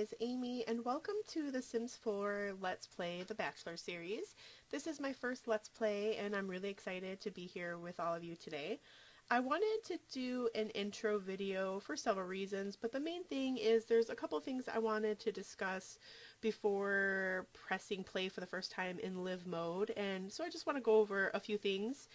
is Amy, and welcome to the Sims 4 Let's Play The Bachelor series. This is my first Let's Play, and I'm really excited to be here with all of you today. I wanted to do an intro video for several reasons, but the main thing is there's a couple things I wanted to discuss before pressing play for the first time in live mode, and so I just want to go over a few things.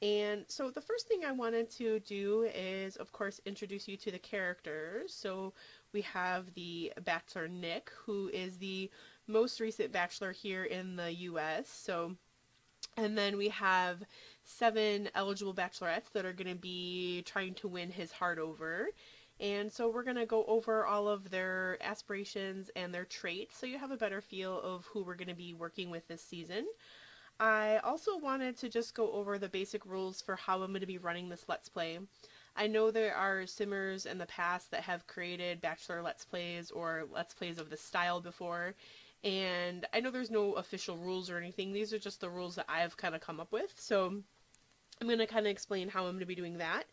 And so the first thing I wanted to do is, of course, introduce you to the characters. So we have the Bachelor Nick, who is the most recent Bachelor here in the US. And then we have 7 eligible Bachelorettes that are going to be trying to win his heart over. And so we're going to go over all of their aspirations and their traits so you have a better feel of who we're going to be working with this season. I also wanted to just go over the basic rules for how I'm going to be running this Let's Play. I know there are simmers in the past that have created Bachelor Let's Plays or Let's Plays of this style before, and I know there's no official rules or anything. These are just the rules that I've kind of come up with, so I'm going to kind of explain how I'm going to be doing that.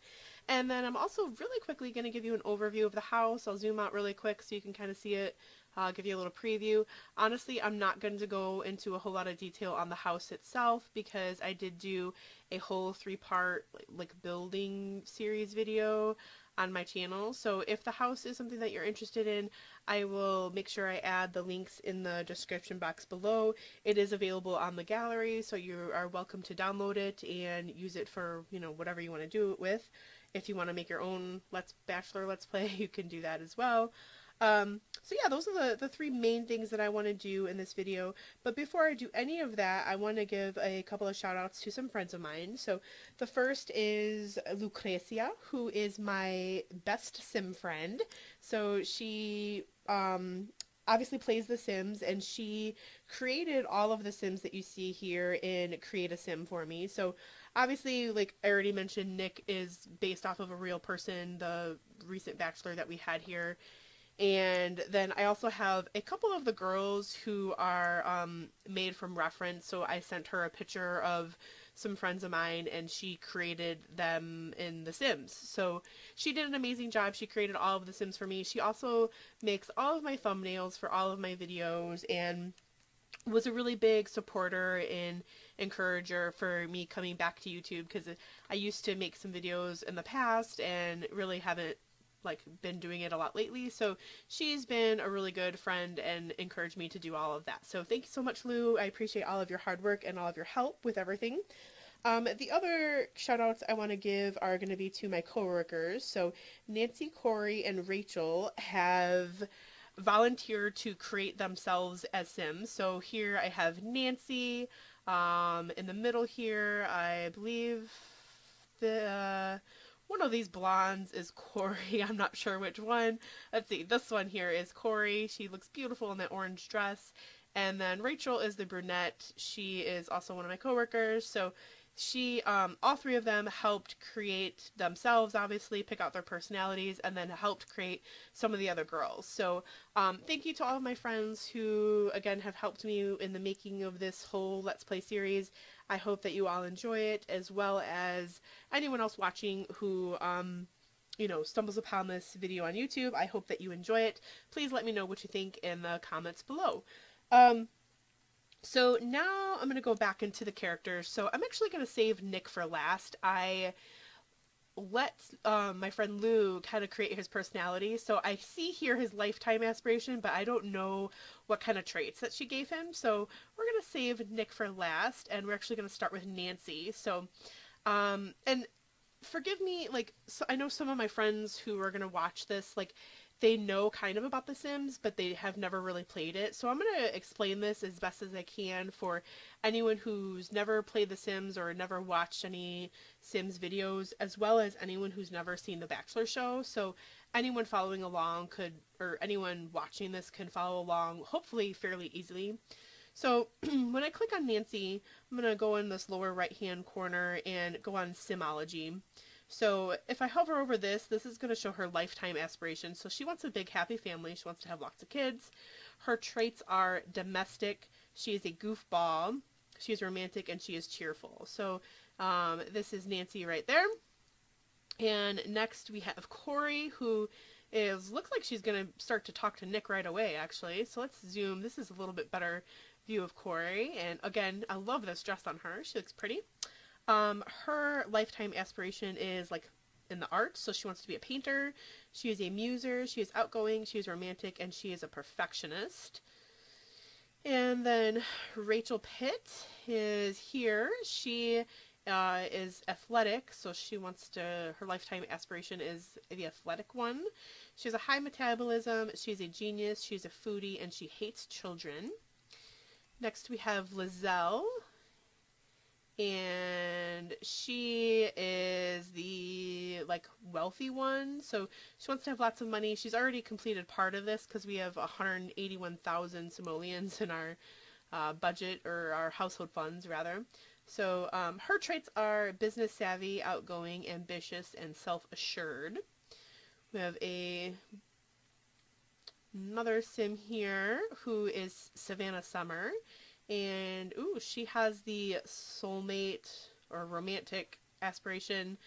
And then I'm also really quickly going to give you an overview of the house. I'll zoom out really quick so you can kind of see it. I'll give you a little preview. Honestly, I'm not going to go into a whole lot of detail on the house itself because I did do a whole 3-part like building series video on my channel. So if the house is something that you're interested in, I will make sure I add the links in the description box below. It is available on the gallery, so you are welcome to download it and use it for, you know, whatever you want to do it with. If you want to make your own Bachelor Let's Play, you can do that as well. So yeah, those are the 3 main things that I want to do in this video. But before I do any of that, I want to give a couple of shout outs to some friends of mine. So the first is Lucrecia, who is my best sim friend. So she obviously plays The Sims, and she created all of the Sims that you see here in Create a Sim for me. So obviously, like I already mentioned, Nick is based off of a real person, the recent Bachelor that we had here. And then I also have a couple of the girls who are made from reference. So I sent her a picture of some friends of mine and she created them in The Sims. So she did an amazing job. She created all of the Sims for me. She also makes all of my thumbnails for all of my videos and was a really big supporter and encourager for me coming back to YouTube, because I used to make some videos in the past and really haven't been doing it a lot lately. So she's been a really good friend and encouraged me to do all of that. So thank you so much, Lou. I appreciate all of your hard work and all of your help with everything. The other shout outs I want to give are going to be to my coworkers. So Nancy, Corey, and Rachel have volunteered to create themselves as Sims. So here I have Nancy. In the middle here, I believe the one of these blondes is Corey. I'm not sure which one. Let's see. This one here is Corey. She looks beautiful in that orange dress. And then Rachel is the brunette. She is also one of my coworkers. So she, all 3 of them helped create themselves, obviously, pick out their personalities, and then helped create some of the other girls. So thank you to all of my friends who, again, have helped me in the making of this whole Let's Play series. I hope that you all enjoy it, as well as anyone else watching who, you know, stumbles upon this video on YouTube. I hope that you enjoy it. Please let me know what you think in the comments below. So now I'm going to go back into the characters. So I'm actually going to save Nick for last. I let my friend Lou kind of create his personality. So I see here his lifetime aspiration, but I don't know what kind of traits that she gave him. So we're going to save Nick for last, and we're actually going to start with Nancy. So, and forgive me, so I know some of my friends who are going to watch this, they know kind of about The Sims, but they have never really played it. So I'm going to explain this as best as I can for anyone who's never played The Sims or never watched any Sims videos, as well as anyone who's never seen The Bachelor show. So anyone following along or anyone watching this can follow along, hopefully fairly easily. So when I click on Nancy, I'm going to go in this lower right-hand corner and go on Simology. So if I hover over this is going to show her lifetime aspirations. So she wants a big happy family. She wants to have lots of kids. Her traits are domestic. She is a goofball. She is romantic, and she is cheerful. So this is Nancy right there. And next we have Corey, who is looks like she's going to start to talk to Nick right away, actually. So let's zoom. This is a little bit better view of Corey. And again, I love this dress on her. She looks pretty. Her lifetime aspiration is like in the arts, so she wants to be a painter. She is a muser. She is outgoing. She is romantic, and she is a perfectionist. And then Rachel Pitt is here. She is athletic, so she wants to, her lifetime aspiration is the athletic one. She has a high metabolism, she's a genius, she's a foodie, and she hates children. Next we have Lizelle, and she is the like wealthy one, so she wants to have lots of money. She's already completed part of this because we have 181,000 simoleons in our budget, or our household funds rather. So her traits are business savvy, outgoing, ambitious, and self-assured. We have another sim here who is Savannah Summer, and ooh, she has the soulmate or romantic aspiration.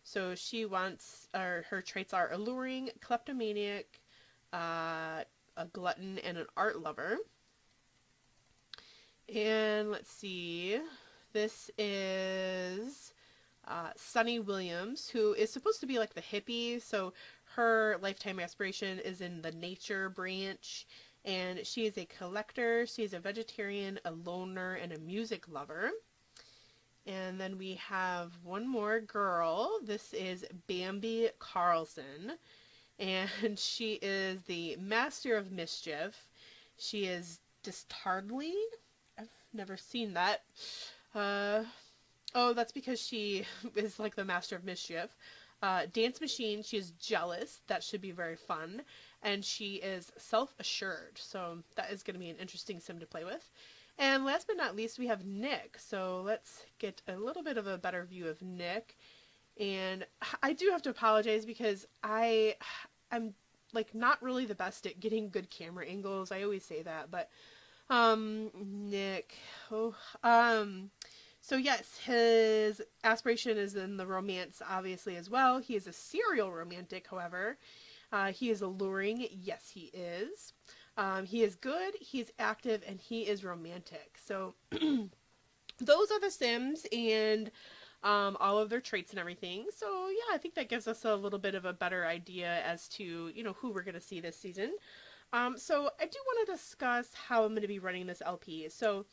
So she wants, or her traits are alluring, kleptomaniac, a glutton, and an art lover. And let's see. This is Sunny Williams, who is supposed to be like the hippie. So her lifetime aspiration is in the nature branch. And she is a collector. She's a vegetarian, a loner, and a music lover. And then we have one more girl. This is Bambi Carlson. And she is the master of mischief. She is dastardly. I've never seen that. Oh, that's because she is like the master of mischief. Dance machine, she is jealous. That should be very fun. And she is self-assured. So that is going to be an interesting sim to play with. And last but not least, we have Nick. So let's get a little bit of a better view of Nick. And I do have to apologize because I'm like not really the best at getting good camera angles. I always say that, but Nick, so yes, his aspiration is in the romance, obviously, as well. He is a serial romantic, however. He is alluring. Yes, he is. He is good, he is active, and he is romantic. So those are the Sims and all of their traits and everything. So yeah, I think that gives us a little bit of a better idea as to, you know, who we're going to see this season. So I do want to discuss how I'm going to be running this LP. So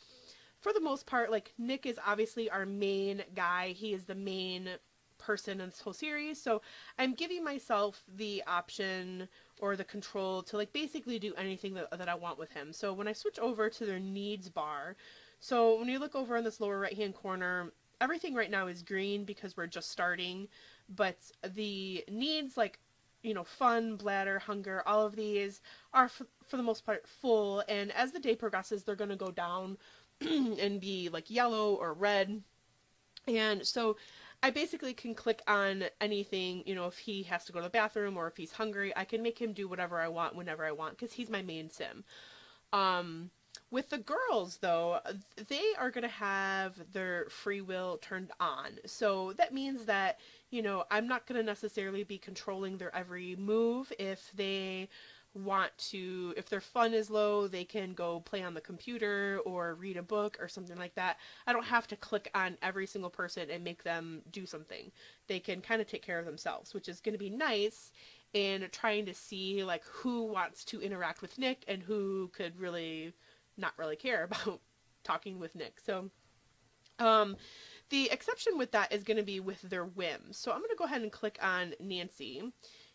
for the most part, like, Nick is obviously our main guy. He is the main person in this whole series. So I'm giving myself the option or the control to like basically do anything that I want with him. So when I switch over to their needs bar, so when you look over in this lower right hand corner, everything right now is green because we're just starting, but the needs, like, you know, fun, bladder, hunger, all of these are for the most part full, and as the day progresses they're going to go down and be like yellow or red. And so I basically can click on anything, you know, if he has to go to the bathroom or if he's hungry, I can make him do whatever I want whenever I want because he's my main sim. With the girls, though, they are going to have their free will turned on. So that means that, you know, I'm not going to necessarily be controlling their every move. If they want to, if their fun is low, they can go play on the computer or read a book or something like that. I don't have to click on every single person and make them do something. They can kind of take care of themselves, which is going to be nice in trying to see like who wants to interact with Nick and who could really not really care about talking with Nick. So the exception with that is going to be with their whims. So I'm going to go ahead and click on Nancy.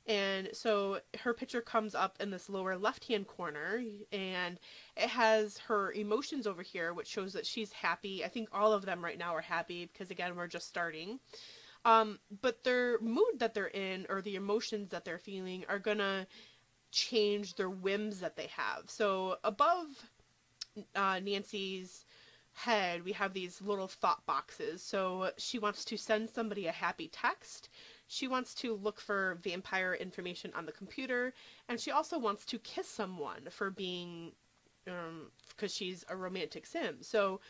And so her picture comes up in this lower left-hand corner, and it has her emotions over here, which shows that she's happy. I think all of them right now are happy because, again, we're just starting. But their mood that they're in, or the emotions that they're feeling, are going to change their whims that they have. So above Nancy's head, we have these little thought boxes. So she wants to send somebody a happy text. She wants to look for vampire information on the computer, and she also wants to kiss someone for being, because she's a romantic sim. So,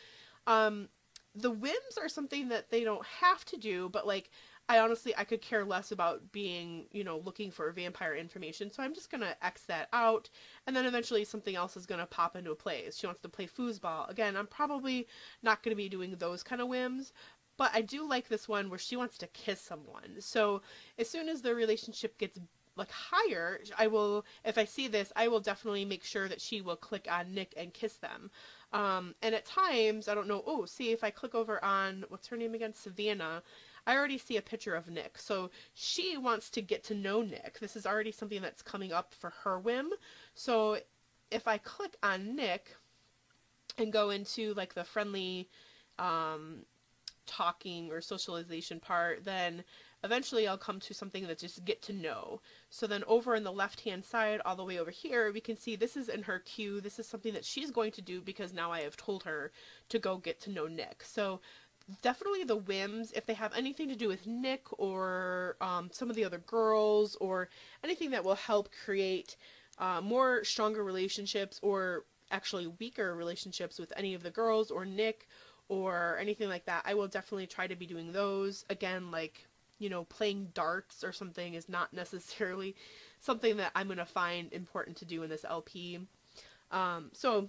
the whims are something that they don't have to do, but like, I could care less about being, looking for vampire information. So I'm just going to X that out. And then eventually something else is going to pop into place. She wants to play foosball. Again, I'm probably not going to be doing those kind of whims. But I do like this one where she wants to kiss someone. So as soon as their relationship gets like higher, if I see this, I will definitely make sure that she will click on Nick and kiss them. And at times, I don't know, see if I click over on, what's her name again? Savannah. I already see a picture of Nick. So she wants to get to know Nick. This is already something that's coming up for her whim. So if I click on Nick and go into like the friendly talking or socialization part, then eventually I'll come to something that just get to know. So then over in the left hand side, all the way over here, we can see this is in her queue. This is something that she's going to do because now I have told her to go get to know Nick. So definitely the whims, if they have anything to do with Nick or some of the other girls or anything that will help create more stronger relationships or actually weaker relationships with any of the girls or Nick or anything like that, I will definitely try to be doing those. Again, like, playing darts or something is not necessarily something that I'm going to find important to do in this LP. So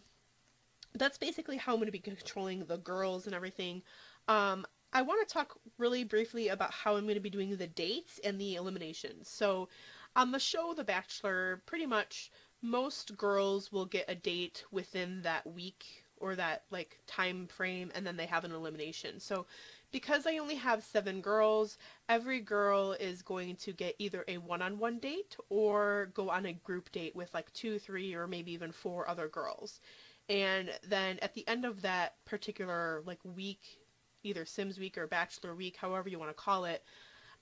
that's basically how I'm going to be controlling the girls and everything. I want to talk really briefly about how I'm going to be doing the dates and the eliminations. So on the show The Bachelor, pretty much most girls will get a date within that week or that like time frame, and then they have an elimination. So because I only have 7 girls, every girl is going to get either a one-on-one date or go on a group date with like 2, 3, or maybe even 4 other girls. And then at the end of that particular like week, either Sims week or Bachelor week, however you want to call it,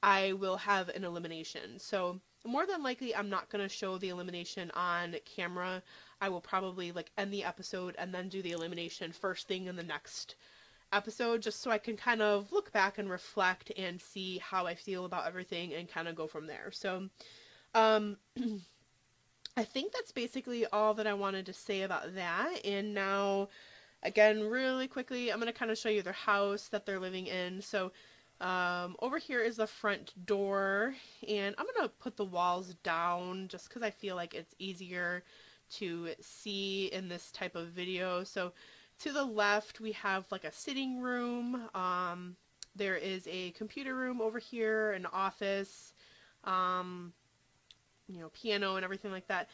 I will have an elimination. So more than likely, I'm not going to show the elimination on camera. I will probably like end the episode and then do the elimination first thing in the next episode, just so I can kind of look back and reflect and see how I feel about everything and kind of go from there. So I think that's basically all that I wanted to say about that. And now, again, really quickly, I'm going to kind of show you their house that they're living in. So over here is the front door, and I'm going to put the walls down just because I feel like it's easier to see in this type of video. So to the left, we have like a sitting room. There is a computer room over here, an office, piano and everything like that.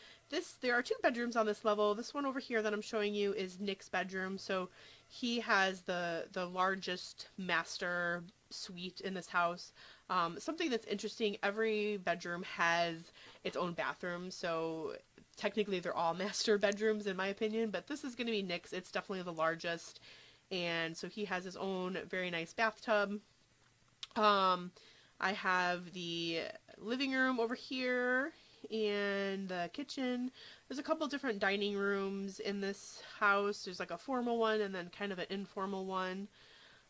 There are 2 bedrooms on this level. This one over here that I'm showing you is Nick's bedroom. So he has the largest master suite in this house. Something that's interesting, every bedroom has its own bathroom. So technically they're all master bedrooms in my opinion, but this is going to be Nick's. It's definitely the largest. And so he has his own very nice bathtub. I have the living room over here and the kitchen. There's a couple different dining rooms in this house. There's like a formal one and then kind of an informal one.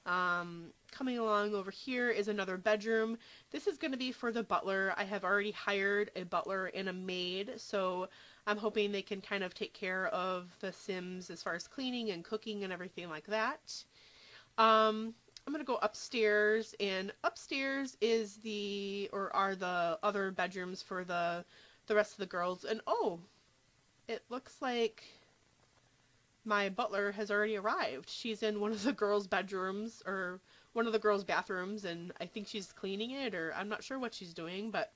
Coming along over here is another bedroom. This is going to be for the butler. I have already hired a butler and a maid, so I'm hoping they can kind of take care of the Sims as far as cleaning and cooking and everything like that. I'm going to go upstairs, and upstairs are the other bedrooms for the rest of the girls. And it looks like my butler has already arrived. She's in one of the girls' bedrooms, or one of the girls' bathrooms, and I think she's cleaning it, or I'm not sure what she's doing, but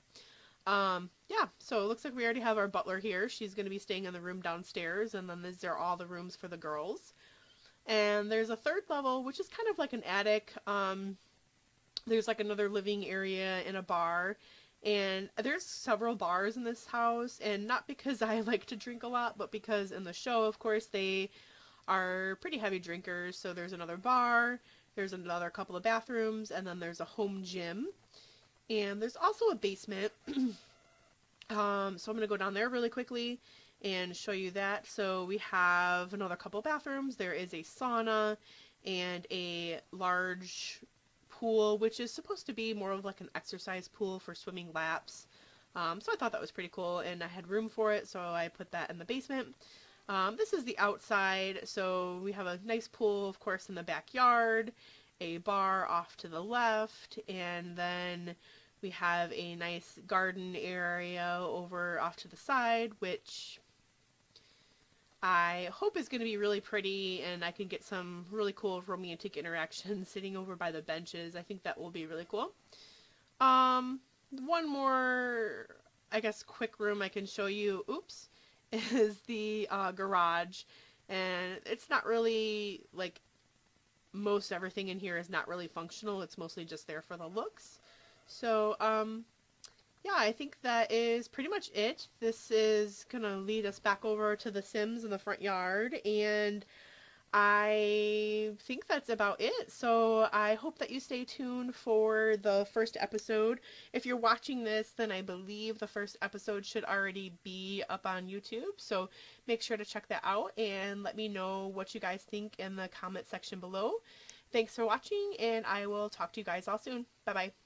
yeah, so it looks like we already have our butler here. She's going to be staying in the room downstairs, and then these are all the rooms for the girls. And there's a 3rd level, which is kind of like an attic. There's like another living area and a bar. And there's several bars in this house, and not because I like to drink a lot, but because in the show, of course, they are pretty heavy drinkers. So there's another bar, there's another couple of bathrooms, and then there's a home gym. And there's also a basement. So I'm going to go down there really quickly and show you that. So we have another couple of bathrooms. There is a sauna and a large pool, which is supposed to be more of like an exercise pool for swimming laps. So I thought that was pretty cool, and I had room for it, so I put that in the basement. This is the outside, so we have a nice pool, of course, in the backyard, a bar off to the left, and then we have a nice garden area over off to the side, which I hope is going to be really pretty, and I can get some really cool romantic interactions sitting over by the benches. I think that will be really cool. One more, I guess, quick room I can show you, oops, is the garage. And it's not really, like, most everything in here is not really functional. It's mostly just there for the looks. So, yeah, I think that is pretty much it. This is going to lead us back over to the Sims in the front yard, and I think that's about it. So I hope that you stay tuned for the first episode. If you're watching this, then I believe the first episode should already be up on YouTube. So make sure to check that out and let me know what you guys think in the comment section below. Thanks for watching, and I will talk to you guys all soon. Bye-bye.